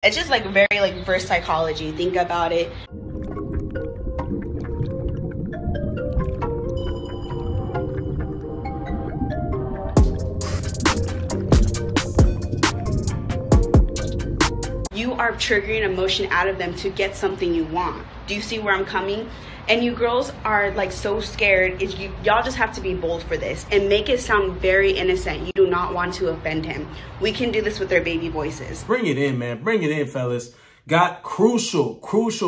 It's just like very like reverse psychology. Think about it. You are triggering emotion out of them to get something you want. Do you see where I'm coming? And you girls are like so scared. Y'all just have to be bold for this and make it sound very innocent. You do not want to offend him. We can do this with their baby voices. Bring it in, man. Bring it in, fellas. Got crucial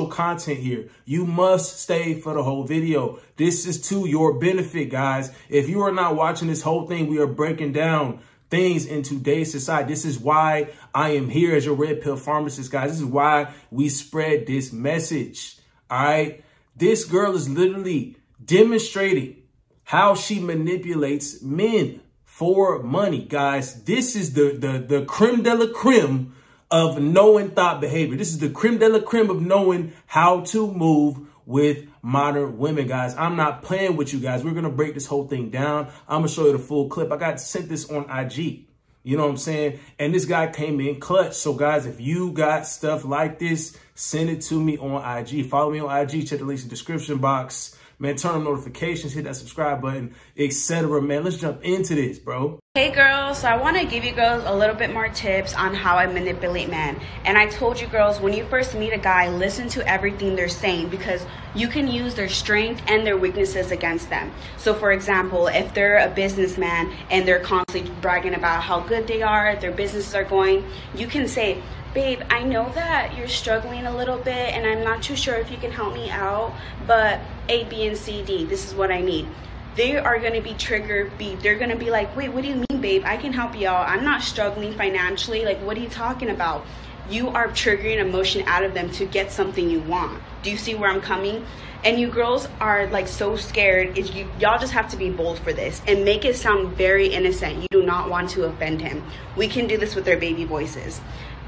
content here. You must stay for the whole video. This is to your benefit, guys. If you are not watching this whole thing, we are breaking down things in today's society. This is why I am here as your red pill pharmacist, guys. This is why we spread this message. All right. This girl is literally demonstrating how she manipulates men for money, guys. This is the creme de la creme of knowing thought behavior. This is the creme de la creme of knowing how to move with modern women, guys. I'm not playing with you guys. We're going to break this whole thing down. I'm going to show you the full clip. I got sent this on IG. You know what I'm saying? And this guy came in clutch. So, guys, if you got stuff like this, send it to me on IG. Follow me on IG. Check the links in the description box. Man, turn on notifications, hit that subscribe button, etc. Man, let's jump into this, bro. Hey girls, so I want to give you girls a little bit more tips on how I manipulate men. And I told you girls, when you first meet a guy, listen to everything they're saying because you can use their strength and their weaknesses against them. So for example, if they're a businessman and they're constantly bragging about how good they are, their businesses are going, you can say, babe, I know that you're struggling a little bit and I'm not too sure if you can help me out, but A, B, and C, D, this is what I need. They are going to be triggered. They're going to be like, wait, what do you mean, babe? I can help you out. I'm not struggling financially. Like, what are you talking about? You are triggering emotion out of them to get something you want. Do you see where I'm coming? And you girls are like so scared. Y'all just have to be bold for this and make it sound very innocent. You do not want to offend him. We can do this with their baby voices.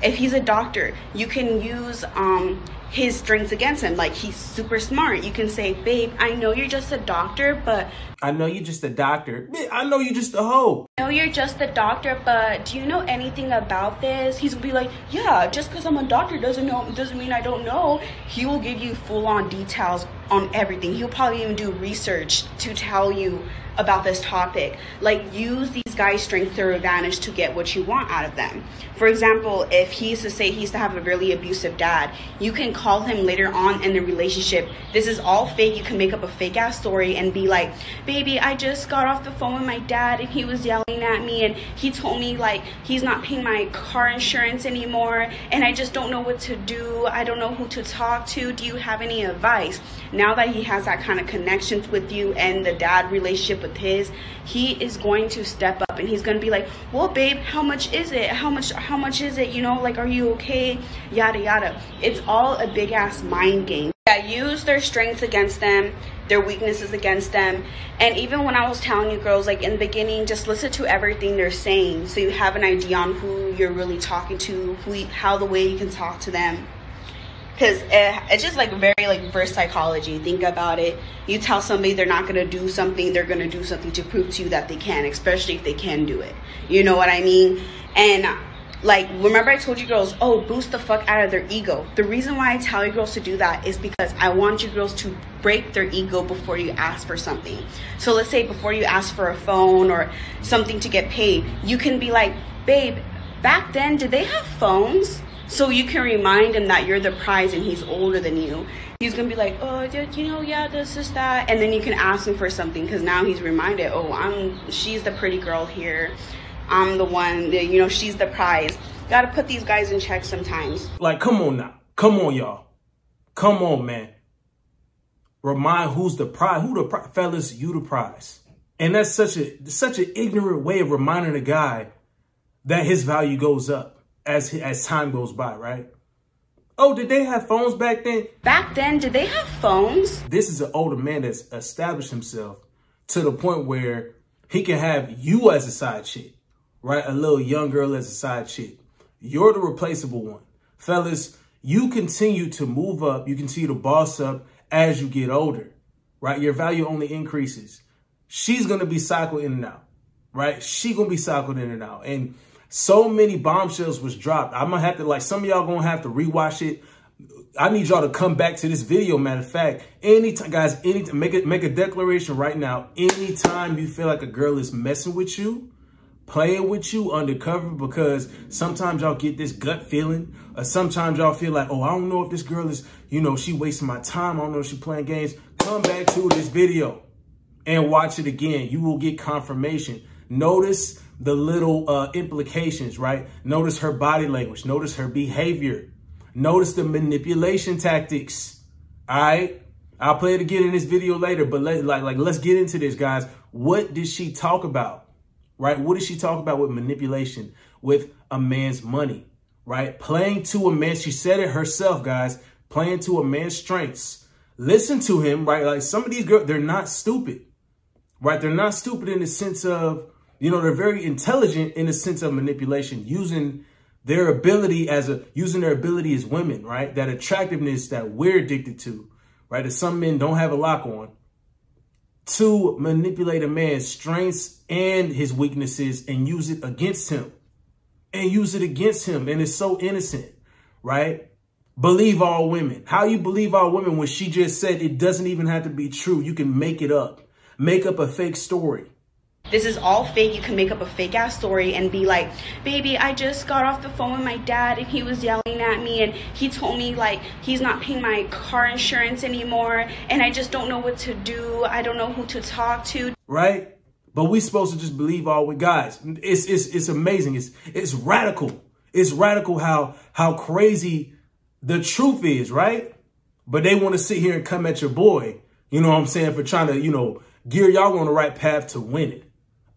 If he's a doctor, you can use his strengths against him. Like, he's super smart. You can say, babe, I know you're just a doctor, but... I know you're just a doctor. I know you're just a hoe. I know you're just a doctor, but do you know anything about this? He's gonna be like, yeah, just because I'm a doctor doesn't mean I don't know. He will give you full-on details on everything. He'll probably even do research to tell you about this topic. Like, use these guys' strengths to their advantage to get what you want out of them. For example, if he used to say he used to have a really abusive dad, you can call him later on in the relationship. This is all fake. You can make up a fake ass story and be like, baby, I just got off the phone with my dad and he was yelling at me and he told me like he's not paying my car insurance anymore and I just don't know what to do. I don't know who to talk to. Do you have any advice? Now that he has that kind of connections with you and the dad relationship with his, he is going to step up and he's going to be like, well, babe, how much is it? How much is it? You know, like, are you okay? Yada, yada. It's all a big ass mind game. Yeah, use their strengths against them, their weaknesses against them. And even when I was telling you girls, like in the beginning, just listen to everything they're saying so you have an idea on who you're really talking to, how the way you can talk to them. Because it's just like very like reverse psychology. Think about it. You tell somebody they're not going to do something, they're going to do something to prove to you that they can, especially if they can do it. You know what I mean? And like, remember I told you girls, oh, boost the fuck out of their ego. The reason why I tell you girls to do that is because I want you girls to break their ego before you ask for something. So let's say before you ask for a phone or something to get paid, you can be like, babe, back then, did they have phones? So you can remind him that you're the prize and he's older than you. He's going to be like, oh, you know, yeah, this is that. And then you can ask him for something because now he's reminded, oh, she's the pretty girl here. I'm the one that, you know, she's the prize. Got to put these guys in check sometimes. Like, come on now. Come on, y'all. Come on, man. Remind who's the prize. Who the prize? Fellas, you the prize. And that's such an ignorant way of reminding a guy that his value goes up as time goes by, right? Oh, did they have phones back then? Back then, did they have phones? This is an older man that's established himself to the point where he can have you as a side chick, right? A little young girl as a side chick. You're the replaceable one. Fellas, you continue to move up. You continue to boss up as you get older, right? Your value only increases. She's going to be cycled in and out, right? She's going to be cycled in and out. And So many bombshells was dropped. I'm gonna have to, like, some of y'all gonna have to rewatch it. I need y'all to come back to this video. Matter of fact, anytime, guys, anytime, make a declaration right now. Anytime you feel like a girl is messing with you, playing with you undercover, because sometimes y'all get this gut feeling, or sometimes y'all feel like, oh, I don't know if this girl is, you know, she wasting my time. I don't know if she playing games. Come back to this video and watch it again. You will get confirmation. Notice the little implications, right? Notice her body language. Notice her behavior. Notice the manipulation tactics. All right. I'll play it again in this video later, but let's get into this, guys. What did she talk about? Right? What did she talk about with manipulation, with a man's money, right? Playing to a man. She said it herself, guys, playing to a man's strengths. Listen to him, right? Like, some of these girls, they're not stupid, right? They're not stupid in the sense of, you know, they're very intelligent in the sense of manipulation, using their ability as women, right? That attractiveness that we're addicted to, right? That some men don't have a lock on, to manipulate a man's strengths and his weaknesses and use it against him. And it's so innocent, right? Believe all women. How you believe all women when she just said it doesn't even have to be true. You can make it up. Make up a fake story. This is all fake. You can make up a fake ass story and be like, baby, I just got off the phone with my dad and he was yelling at me and he told me, like, he's not paying my car insurance anymore and I just don't know what to do. I don't know who to talk to. Right? But we supposed to just believe all with guys. It's amazing. It's radical. It's radical how crazy the truth is, right? But they want to sit here and come at your boy, you know what I'm saying, for trying to, you know, gear y'all on the right path to win it.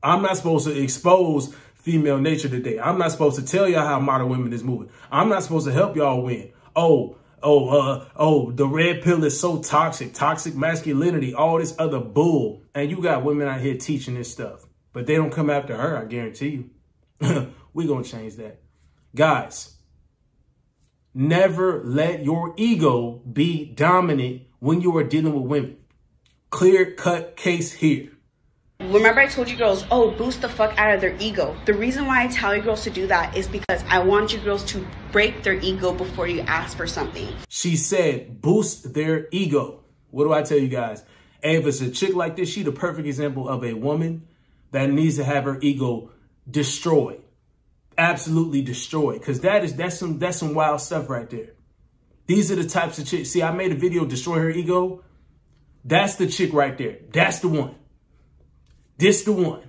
I'm not supposed to expose female nature today. I'm not supposed to tell y'all how modern women is moving. I'm not supposed to help y'all win. The red pill is so toxic masculinity, all this other bull. And you got women out here teaching this stuff, but they don't come after her. I guarantee you. We're going to change that. Guys, never let your ego be dominant when you are dealing with women. Clear cut case here. Remember I told you girls, oh, boost the fuck out of their ego. The reason why I tell you girls to do that is because I want you girls to break their ego before you ask for something. She said, boost their ego. What do I tell you guys? Hey, if it's a chick like this, she the perfect example of a woman that needs to have her ego destroyed. Absolutely destroyed. Because that's some wild stuff right there. These are the types of chicks. See, I made a video, destroy her ego. That's the chick right there. That's the one. This the one.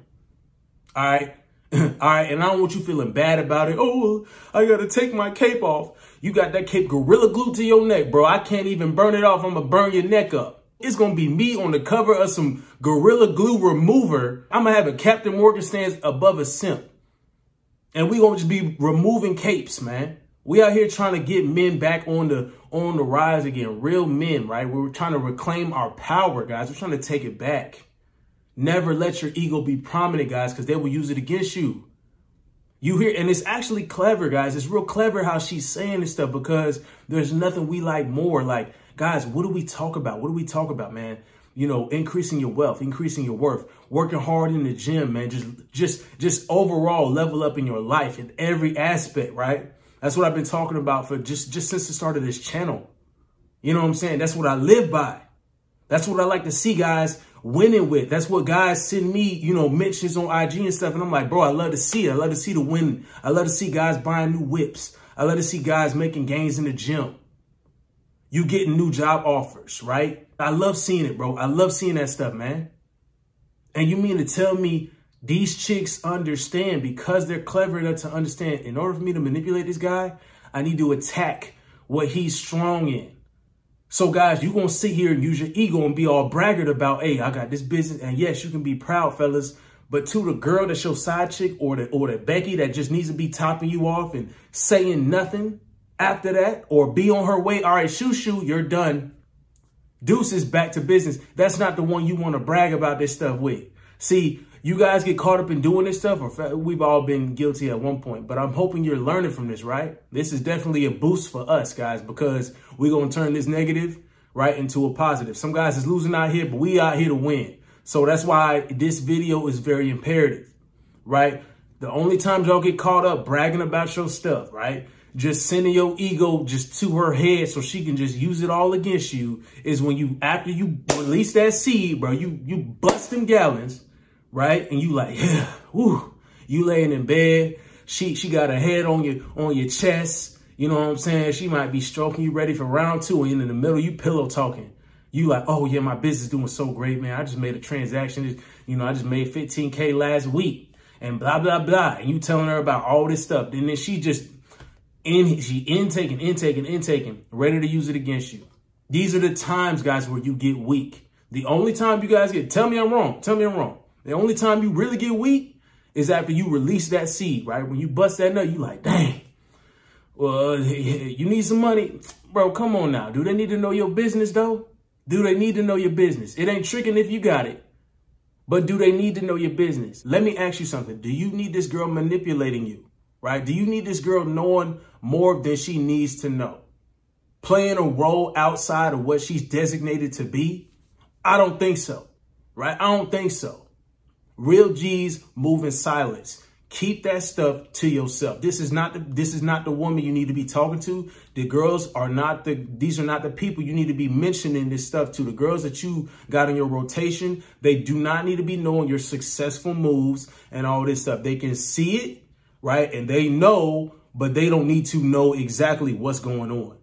All right. All right. And I don't want you feeling bad about it. Oh, I got to take my cape off. You got that cape gorilla glued to your neck, bro. I can't even burn it off. I'm going to burn your neck up. It's going to be me on the cover of some gorilla glue remover. I'm going to have a Captain Morgan stands above a simp. And we going to just be removing capes, man. We out here trying to get men back on the rise again. Real men, right? We're trying to reclaim our power, guys. We're trying to take it back. Never let your ego be prominent, guys, because they will use it against you. You hear, and it's actually clever, guys. It's real clever how she's saying this stuff, because there's nothing we like more. Like, guys, what do we talk about? What do we talk about, man? You know, increasing your wealth, increasing your worth, working hard in the gym, man. Just overall level up in your life in every aspect, right? That's what I've been talking about for just since the start of this channel. You know what I'm saying? That's what I live by. That's what I like to see guys winning with. That's what guys send me, you know, mentions on IG and stuff. And I'm like, bro, I love to see it. I love to see the win. I love to see guys buying new whips. I love to see guys making gains in the gym. You getting new job offers, right? I love seeing it, bro. I love seeing that stuff, man. And you mean to tell me these chicks understand, because they're clever enough to understand, in order for me to manipulate this guy, I need to attack what he's strong in. So, guys, you're going to sit here and use your ego and be all braggart about, hey, I got this business. And yes, you can be proud, fellas. But to the girl that's your side chick, or the Becky that just needs to be topping you off and saying nothing after that, or be on her way, all right, shoo, you're done. Deuces, back to business. That's not the one you want to brag about this stuff with. See, you guys get caught up in doing this stuff, or we've all been guilty at one point, but I'm hoping you're learning from this, right? This is definitely a boost for us, guys, because we're going to turn this negative, right, into a positive. Some guys is losing out here, but we out here to win. So that's why this video is very imperative, right? The only time y'all get caught up bragging about your stuff, right? Just sending your ego just to her head so she can just use it all against you is when you, after you release that seed, bro, you bust them gallons, right? And you like, yeah, woo, you laying in bed. She got her head on your chest. You know what I'm saying? She might be stroking you ready for round 2, and in the middle, you pillow talking. You like, oh yeah, my business doing so great, man. I just made a transaction. You know, I just made 15K last week and blah, blah, blah. And you telling her about all this stuff. And then she just, she intaking, ready to use it against you. These are the times, guys, where you get weak. The only time you guys get, tell me I'm wrong. The only time you really get weak is after you release that seed, right? When you bust that nut, you like, dang, well, you need some money. Bro, come on now. Do they need to know your business, though? Do they need to know your business? It ain't tricking if you got it, but do they need to know your business? Let me ask you something. Do you need this girl manipulating you, right? Do you need this girl knowing more than she needs to know? Playing a role outside of what she's designated to be? I don't think so, right? I don't think so. Real G's move in silence. Keep that stuff to yourself. This is not the woman you need to be talking to. The girls are not these are not the people you need to be mentioning this stuff to. The girls that you got in your rotation, they do not need to be knowing your successful moves and all this stuff. They can see it, right? And they know, but they don't need to know exactly what's going on,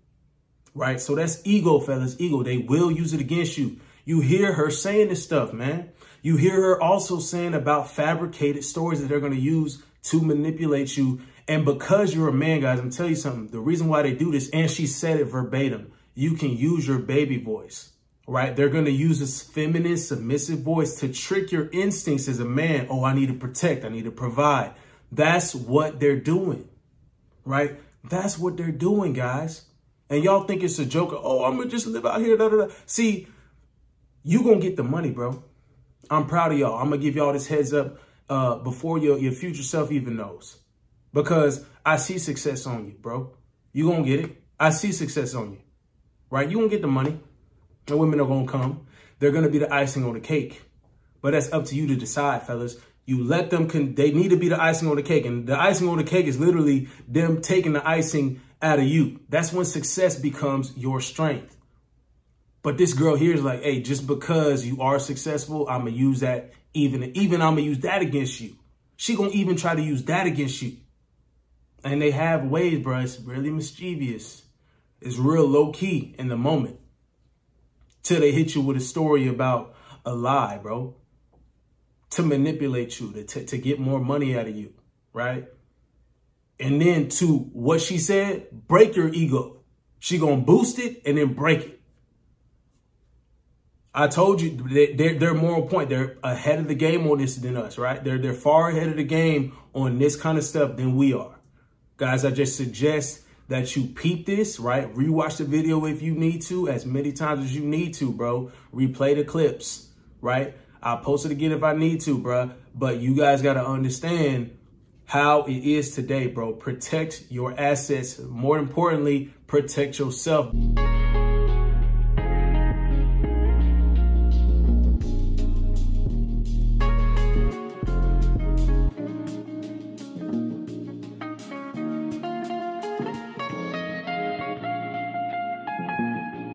right? So that's ego, fellas, ego. They will use it against you. You hear her saying this stuff, man. You hear her also saying about fabricated stories that they're going to use to manipulate you. And because you're a man, guys, I'm telling you something. The reason why they do this, and she said it verbatim, you can use your baby voice, right? They're going to use this feminine, submissive voice to trick your instincts as a man. Oh, I need to protect. I need to provide. That's what they're doing, right? That's what they're doing, guys. And y'all think it's a joke. Oh, I'm going to just live out here. Da, da, da. See, you going to get the money, bro. I'm proud of y'all. I'm going to give y'all this heads up before your future self even knows. Because I see success on you, bro. You going to get it. I see success on you, right? You going to get the money. The women are going to come. They're going to be the icing on the cake. But that's up to you to decide, fellas. You let them, they need to be the icing on the cake. And the icing on the cake is literally them taking the icing out of you. That's when success becomes your strength. But this girl here is like, hey, just because you are successful, I'm going to use that. Even I'm going to use that against you. She going to even try to use that against you. And they have ways, bro. It's really mischievous. It's real low key in the moment. Till they hit you with a story about a lie, bro. To manipulate you, to get more money out of you, right? And then to what she said, break your ego. She going to boost it and then break it. I told you they're more on point. They're ahead of the game on this than us, right? They're far ahead of the game on this kind of stuff than we are. Guys, I just suggest that you peep this, right? Rewatch the video if you need to, as many times as you need to, bro. Replay the clips, right? I'll post it again if I need to, bro. But you guys got to understand how it is today, bro. Protect your assets. More importantly, protect yourself.